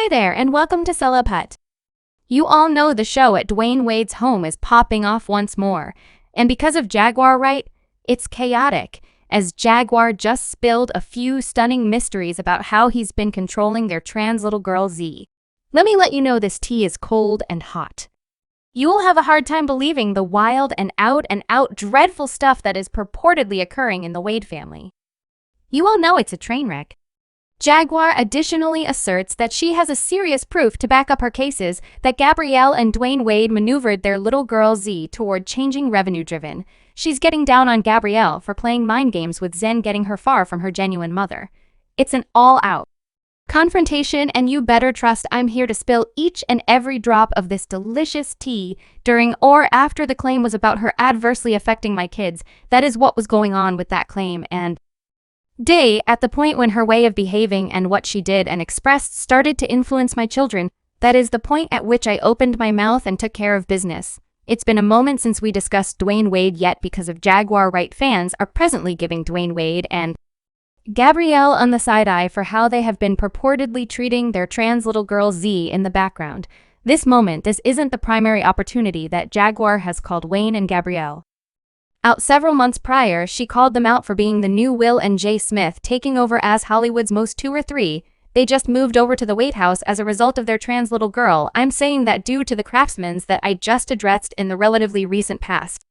Hi there, and welcome to Celebut. You all know the show at Dwayne Wade's home is popping off once more, and because of Jaguar Wright, it's chaotic, as Jaguar just spilled a few stunning mysteries about how he's been controlling their trans little girl Z. Let me let you know this tea is cold and hot. You will have a hard time believing the wild and out dreadful stuff that is purportedly occurring in the Wade family. You all know it's a train wreck. Jaguar additionally asserts that she has a serious proof to back up her cases that Gabrielle and Dwayne Wade maneuvered their little girl Z toward changing revenue-driven. She's getting down on Gabrielle for playing mind games with Zen, getting her far from her genuine mother. It's an all-out confrontation, and you better trust I'm here to spill each and every drop of this delicious tea during or after the claim was about her adversely affecting my kids. That is what was going on with that claim, and day at the point when her way of behaving and what she did and expressed started to influence my children. That is the point at which I opened my mouth and took care of business. It's been a moment since we discussed Dwayne Wade, yet because of Jaguar Wright, fans are presently giving Dwayne Wade and Gabrielle on the side eye for how they have been purportedly treating their trans little girl Z in the background. This isn't the primary opportunity that Jaguar has called Wayne and Gabrielle out. Several months prior, she called them out for being the new Will and Jay Smith, taking over as Hollywood's most 2 or 3. They just moved over to the Wade house as a result of their trans little girl. I'm saying that due to the craftsmen that I just addressed in the relatively recent past.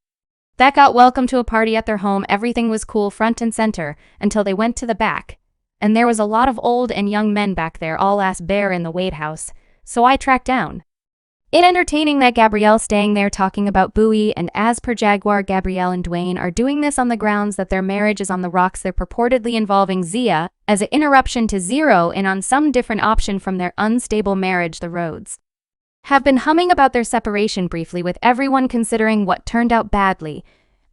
That got welcomed to a party at their home. Everything was cool front and center until they went to the back. And there was a lot of old and young men back there, all ass bare in the Wade house. So I tracked down it entertaining that Gabrielle staying there talking about Bowie, and as per Jaguar, Gabrielle and Dwayne are doing this on the grounds that their marriage is on the rocks. They're purportedly involving Zia as an interruption to zero in on some different option from their unstable marriage. The Rhodes have been humming about their separation briefly, with everyone considering what turned out badly.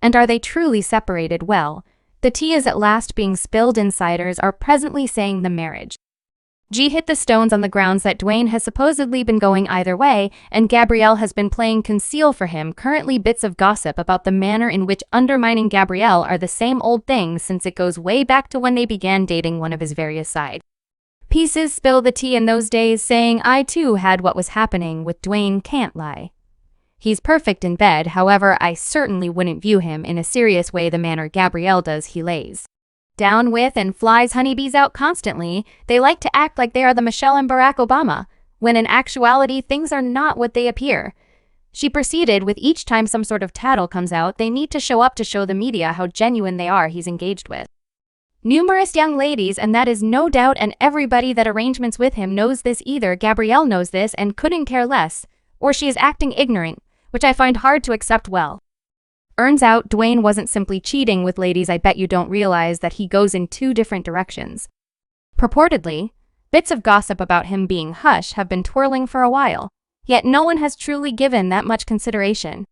And are they truly separated? Well, the tea is at last being spilled. Insiders are presently saying the marriage G hit the stones on the grounds that Dwayne has supposedly been going either way, and Gabrielle has been playing conceal for him. Currently, bits of gossip about the manner in which undermining Gabrielle are the same old things, since it goes way back to when they began dating. One of his various side pieces spill the tea in those days, saying, I too had what was happening with Dwayne, can't lie. He's perfect in bed, however I certainly wouldn't view him in a serious way the manner Gabrielle does. He lays down with and flies honeybees out constantly. They like to act like they are the Michelle and Barack Obama, when in actuality things are not what they appear. She proceeded with, each time some sort of tattle comes out, they need to show up to show the media how genuine they are. He's engaged with numerous young ladies, and that is no doubt, and everybody that arrangements with him knows this. Either Gabrielle knows this and couldn't care less, or she is acting ignorant, which I find hard to accept. Well, turns out Dwayne wasn't simply cheating with ladies. I bet you don't realize that he goes in 2 different directions. Purportedly, bits of gossip about him being hush have been twirling for a while, yet no one has truly given that much consideration.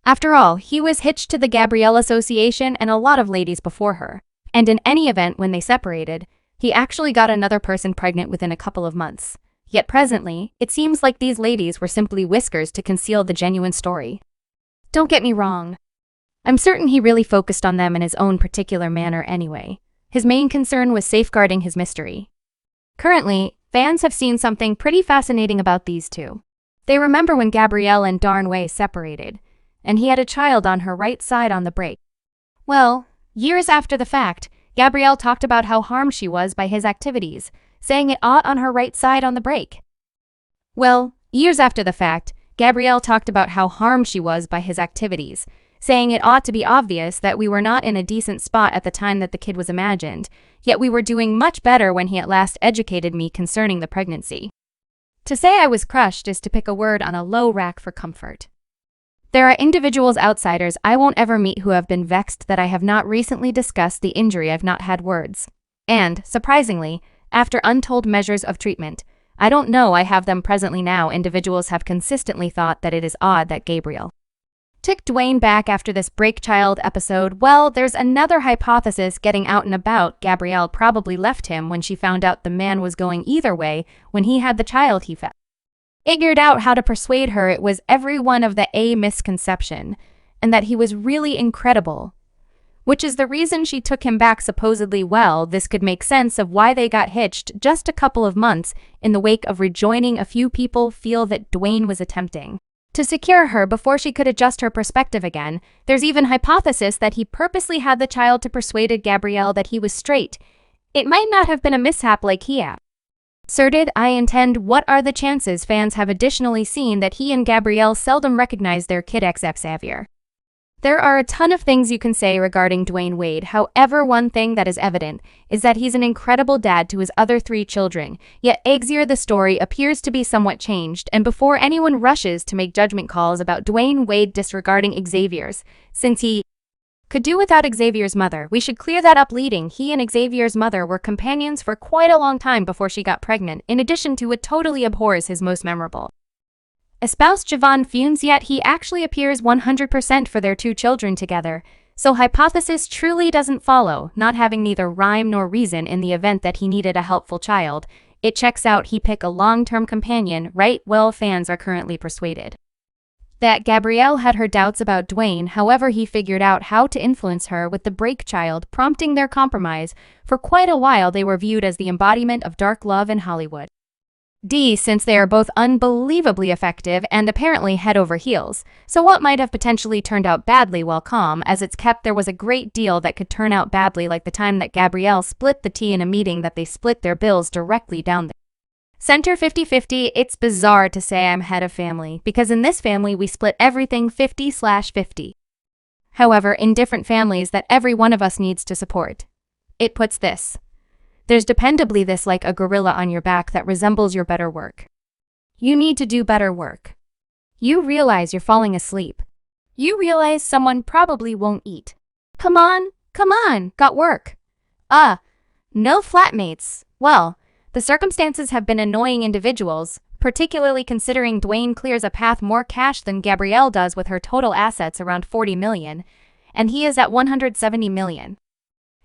After all, he was hitched to the Gabrielle association and a lot of ladies before her, and in any event, when they separated, he actually got another person pregnant within a couple of months. Yet presently, it seems like these ladies were simply whiskers to conceal the genuine story. Don't get me wrong. I'm certain he really focused on them in his own particular manner anyway. His main concern was safeguarding his mystery. Currently, fans have seen something pretty fascinating about these two. They remember when Gabrielle and Dwayne Wade separated, and he had a child on her right side on the break. Well, years after the fact, Gabrielle talked about how harmed she was by his activities, saying it ought on her right side on the break. Well, years after the fact, Gabrielle talked about how harmed she was by his activities, saying it ought to be obvious that we were not in a decent spot at the time that the kid was imagined, yet we were doing much better when he at last educated me concerning the pregnancy. To say I was crushed is to pick a word on a low rack for comfort. There are individuals, outsiders I won't ever meet, who have been vexed that I have not recently discussed the injury. I've not had words. And, surprisingly, after untold measures of treatment, I don't know I have them presently now. Individuals have consistently thought that it is odd that Gabrielle took Dwayne back after this break-child episode. Well, there's another hypothesis getting out and about. Gabrielle probably left him when she found out the man was going either way when he had the child. He figured out how to persuade her it was every one of the misconception, and that he was really incredible. which is the reason she took him back supposedly. Well, this could make sense of why they got hitched just a couple of months in the wake of rejoining. A few people feel that Dwayne was attempting to secure her before she could adjust her perspective again. There's even hypothesis that he purposely had the child to persuade Gabrielle that he was straight. It might not have been a mishap like he asserted. I intend. What are the chances? Fans have additionally seen that he and Gabrielle seldom recognize their kid Xavier. There are a ton of things you can say regarding Dwayne Wade. However, one thing that is evident is that he's an incredible dad to his other 3 children. Yet Xavier, the story appears to be somewhat changed, and before anyone rushes to make judgment calls about Dwayne Wade disregarding Xavier's, since he could do without Xavier's mother, we should clear that up. Leading, he and Xavier's mother were companions for quite a long time before she got pregnant, in addition to what totally abhors his most memorable espoused Javon fumes, yet he actually appears 100% for their 2 children together. So hypothesis truly doesn't follow, not having neither rhyme nor reason in the event that he needed a helpful child. It checks out. He pick a long-term companion, right? Well, fans are currently persuaded that Gabrielle had her doubts about Dwayne. However, he figured out how to influence her with the break child, prompting their compromise. For quite a while, they were viewed as the embodiment of dark love in Hollywood. Since they are both unbelievably effective and apparently head over heels. So what might have potentially turned out badly, while calm as it's kept, there was a great deal that could turn out badly, like the time that Gabrielle split the tea in a meeting that they split their bills directly down the center 50-50. It's bizarre to say I'm head of family, because in this family we split everything 50/50. However, in different families that every one of us needs to support. It puts this. There's dependably this like a gorilla on your back that resembles your better work. You need to do better work. You realize you're falling asleep. You realize someone probably won't eat. Come on, got work. No flatmates. Well, the circumstances have been annoying individuals, particularly considering Dwayne clears a path more cash than Gabrielle does with her total assets around 40 million, and he is at 170 million.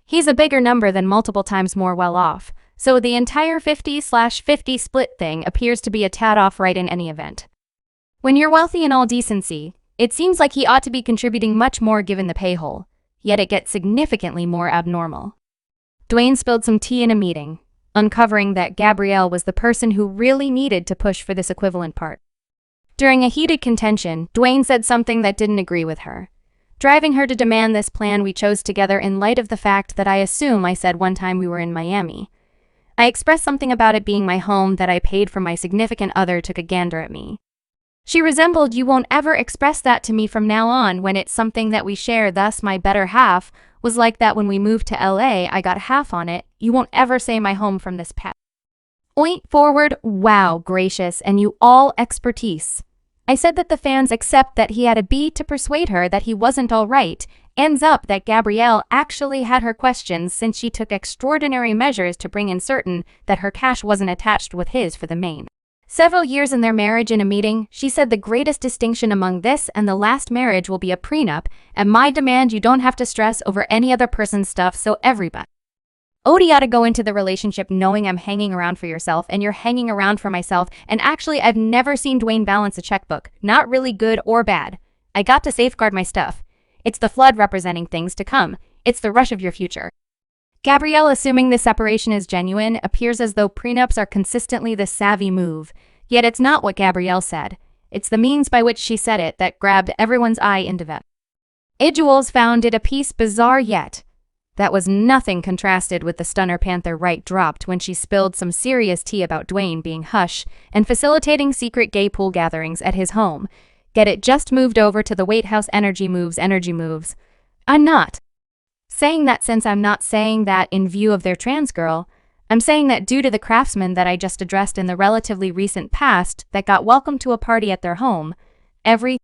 He's a bigger number than multiple times more well off, so the entire 50/50 split thing appears to be a tad off right in any event. When you're wealthy in all decency, it seems like he ought to be contributing much more given the pay hole, yet it gets significantly more abnormal. Dwayne spilled some tea in a meeting, uncovering that Gabrielle was the person who really needed to push for this equivalent part. During a heated contention, Dwayne said something that didn't agree with her, driving her to demand this plan we chose together in light of the fact that I assume I said one time we were in Miami. I expressed something about it being my home that I paid for. My significant other took a gander at me. She resembled, you won't ever express that to me from now on when it's something that we share, thus my better half was like that when we moved to LA, I got half on it. You won't ever say my home from this point forward. Wow, gracious, and you all expertise. I said that the fans accept that he had a beat to persuade her that he wasn't all right. Ends up that Gabrielle actually had her questions since she took extraordinary measures to bring in certain that her cash wasn't attached with his for the main several years in their marriage. In a meeting, she said the greatest distinction among this and the last marriage will be a prenup. At my demand, you don't have to stress over any other person's stuff, so everybody ought to go into the relationship knowing I'm hanging around for yourself and you're hanging around for myself. And actually, I've never seen Dwayne balance a checkbook, not really good or bad. I got to safeguard my stuff. It's the flood representing things to come. It's the rush of your future. Gabrielle, assuming this separation is genuine, appears as though prenups are consistently the savvy move. Yet it's not what Gabrielle said. It's the means by which she said it that grabbed everyone's eye into it. Jules found it a piece bizarre, yet that was nothing contrasted with the stunner Panther Wright dropped when she spilled some serious tea about Dwayne being hush and facilitating secret gay pool gatherings at his home. Get it? Just moved over to the White House. Energy moves. I'm not saying that, since I'm not saying that in view of their trans girl. I'm saying that due to the craftsmen that I just addressed in the relatively recent past that got welcomed to a party at their home, everything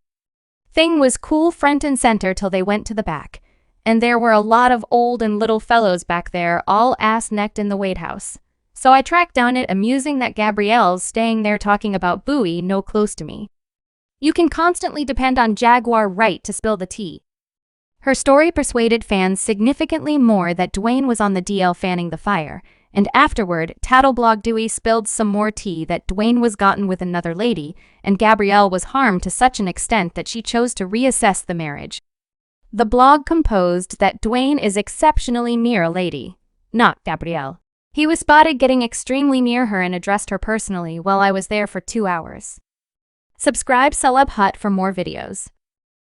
was cool front and center till they went to the back. And there were a lot of old and little fellows back there, all ass-necked in the White House. So I tracked down it, amusing that Gabrielle's staying there talking about Bowie no close to me. You can constantly depend on Jaguar Wright to spill the tea. Her story persuaded fans significantly more that Dwayne was on the DL fanning the fire, and afterward, Tattleblog Dewey spilled some more tea that Dwayne was gotten with another lady, and Gabrielle was harmed to such an extent that she chose to reassess the marriage. The blog composed that Dwyane is exceptionally near a lady, not Gabrielle. He was spotted getting extremely near her and addressed her personally while I was there for 2 hours. Subscribe Celeb Hut for more videos.